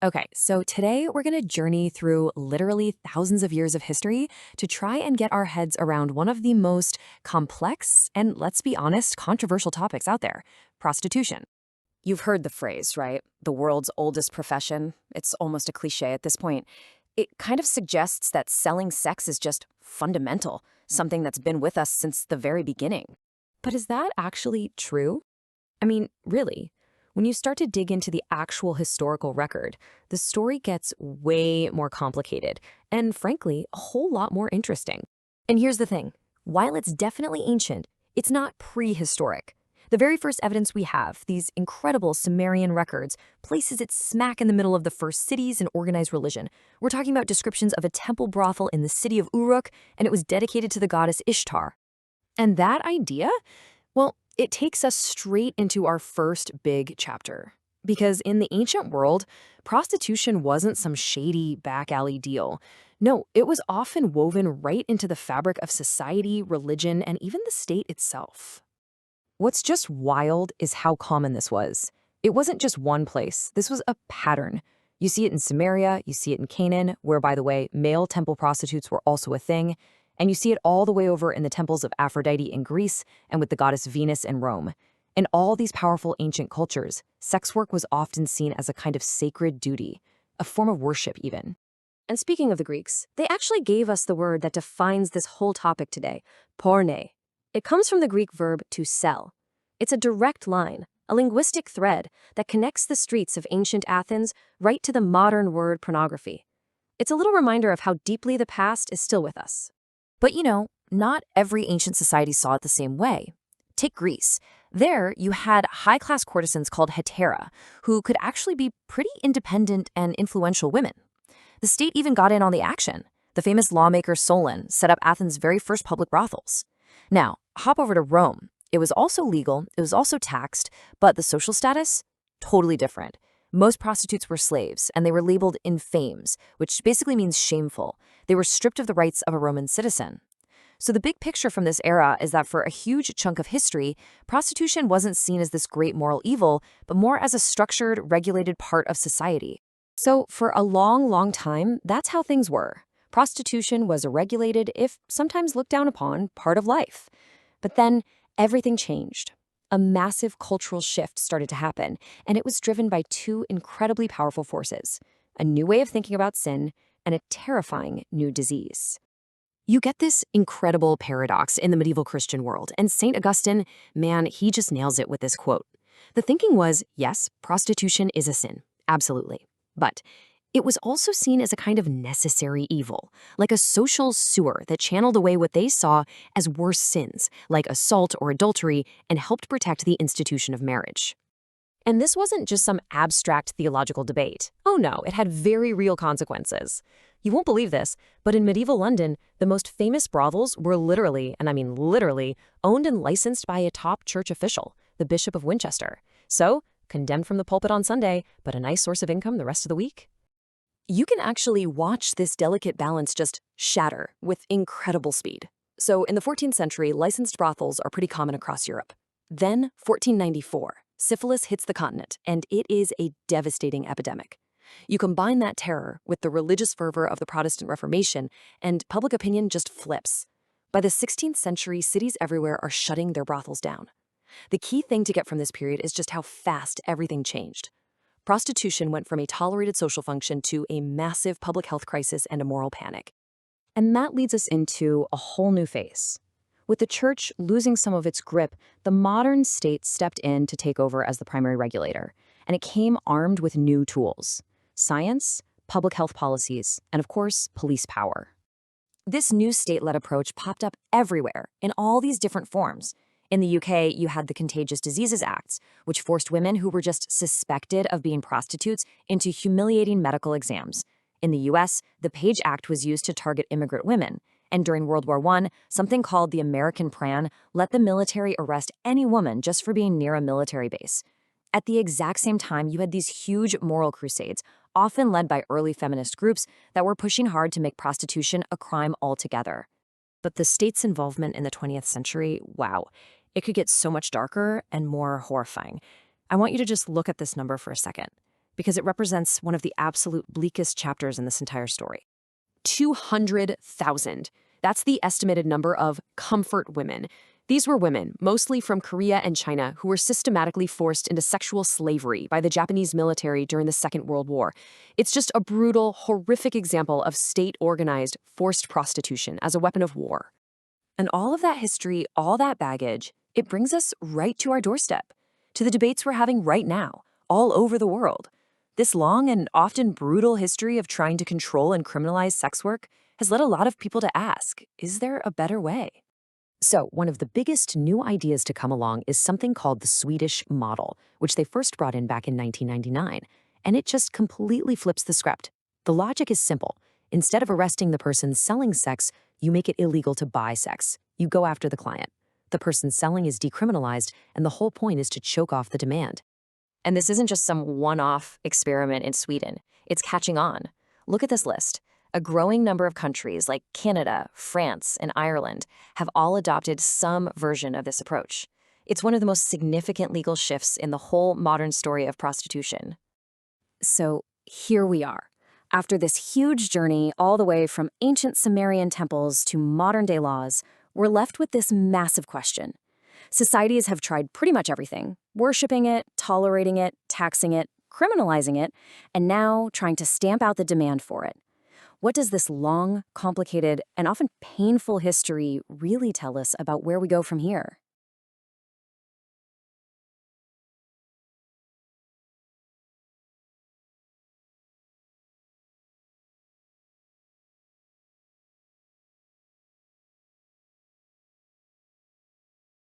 Okay, so today we're going to journey through literally thousands of years of history to try and get our heads around one of the most complex and, let's be honest, controversial topics out there: prostitution. You've heard the phrase, right? The world's oldest profession. It's almost a cliche at this point. It kind of suggests that selling sex is just fundamental, something that's been with us since the very beginning. But is that actually true? I mean, really, when you start to dig into the actual historical record, the story gets way more complicated and, frankly, a whole lot more interesting. And here's the thing: while it's definitely ancient, it's not prehistoric. The very first evidence we have, these incredible Sumerian records, places it smack in the middle of the first cities and organized religion. We're talking about descriptions of a temple brothel in the city of Uruk, and it was dedicated to the goddess Ishtar. And that idea? Well, it takes us straight into our first big chapter. Because in the ancient world, prostitution wasn't some shady back alley deal. No, it was often woven right into the fabric of society, religion, and even the state itself. What's just wild is how common this was. It wasn't just one place, this was a pattern. You see it in Samaria, you see it in Canaan, where, by the way, male temple prostitutes were also a thing, and you see it all the way over in the temples of Aphrodite in Greece and with the goddess Venus in Rome. In all these powerful ancient cultures, sex work was often seen as a kind of sacred duty, a form of worship even. And speaking of the Greeks, they actually gave us the word that defines this whole topic today: porne. It comes from the Greek verb to sell. It's a direct line, a linguistic thread that connects the streets of ancient Athens right to the modern word pornography. It's a little reminder of how deeply the past is still with us. But not every ancient society saw it the same way. Take Greece. There, you had high-class courtesans called hetera, who could actually be pretty independent and influential women. The state even got in on the action. The famous lawmaker Solon set up Athens' very first public brothels. Now, hop over to Rome. It was also legal, it was also taxed, but the social status? Totally different. Most prostitutes were slaves, and they were labeled infames, which basically means shameful. They were stripped of the rights of a Roman citizen. So the big picture from this era is that for a huge chunk of history, prostitution wasn't seen as this great moral evil, but more as a structured, regulated part of society. So for a long, long time, that's how things were. Prostitution was a regulated, if sometimes looked down upon, part of life. But then everything changed. A massive cultural shift started to happen, and it was driven by two incredibly powerful forces: a new way of thinking about sin and a terrifying new disease. You get this incredible paradox in the medieval Christian world, and St. Augustine, man, he just nails it with this quote. The thinking was, yes, prostitution is a sin, absolutely. But it was also seen as a kind of necessary evil, like a social sewer that channeled away what they saw as worse sins, like assault or adultery, and helped protect the institution of marriage. And this wasn't just some abstract theological debate. Oh no, it had very real consequences. You won't believe this, but in medieval London, the most famous brothels were literally, and I mean literally, owned and licensed by a top church official, the Bishop of Winchester. So, condemned from the pulpit on Sunday, but a nice source of income the rest of the week. You can actually watch this delicate balance just shatter with incredible speed. So in the 14th century, licensed brothels are pretty common across Europe. Then, 1494, syphilis hits the continent, and it is a devastating epidemic. You combine that terror with the religious fervor of the Protestant Reformation, and public opinion just flips. By the 16th century, cities everywhere are shutting their brothels down. The key thing to get from this period is just how fast everything changed. Prostitution went from a tolerated social function to a massive public health crisis and a moral panic. And that leads us into a whole new phase. With the church losing some of its grip, the modern state stepped in to take over as the primary regulator, and it came armed with new tools: science, public health policies, and of course, police power. This new state-led approach popped up everywhere in all these different forms. In the UK, you had the Contagious Diseases Acts, which forced women who were just suspected of being prostitutes into humiliating medical exams. In the US, the Page Act was used to target immigrant women. And during World War I, something called the American Plan let the military arrest any woman just for being near a military base. At the exact same time, you had these huge moral crusades, often led by early feminist groups that were pushing hard to make prostitution a crime altogether. But the state's involvement in the 20th century, wow, it could get so much darker and more horrifying. I want you to just look at this number for a second. because it represents one of the absolute bleakest chapters in this entire story. 200,000. That's the estimated number of comfort women. These were women, mostly from Korea and China, who were systematically forced into sexual slavery by the Japanese military during the Second World War. It's just a brutal, horrific example of state-organized forced prostitution as a weapon of war. And all of that history, all that baggage, it brings us right to our doorstep, to the debates we're having right now, all over the world. This long and often brutal history of trying to control and criminalize sex work has led a lot of people to ask, is there a better way? So, one of the biggest new ideas to come along is something called the Swedish model, which they first brought in back in 1999. And it just completely flips the script. The logic is simple. Instead of arresting the person selling sex, you make it illegal to buy sex. You go after the client. The person selling is decriminalized, and the whole point is to choke off the demand. And this isn't just some one-off experiment in Sweden. It's catching on. Look at this list. A growing number of countries like Canada, France, and Ireland have all adopted some version of this approach. It's one of the most significant legal shifts in the whole modern story of prostitution. So here we are. After this huge journey all the way from ancient Sumerian temples to modern-day laws, we're left with this massive question. Societies have tried pretty much everything, worshipping it, tolerating it, taxing it, criminalizing it, and now trying to stamp out the demand for it. What does this long, complicated, and often painful history really tell us about where we go from here?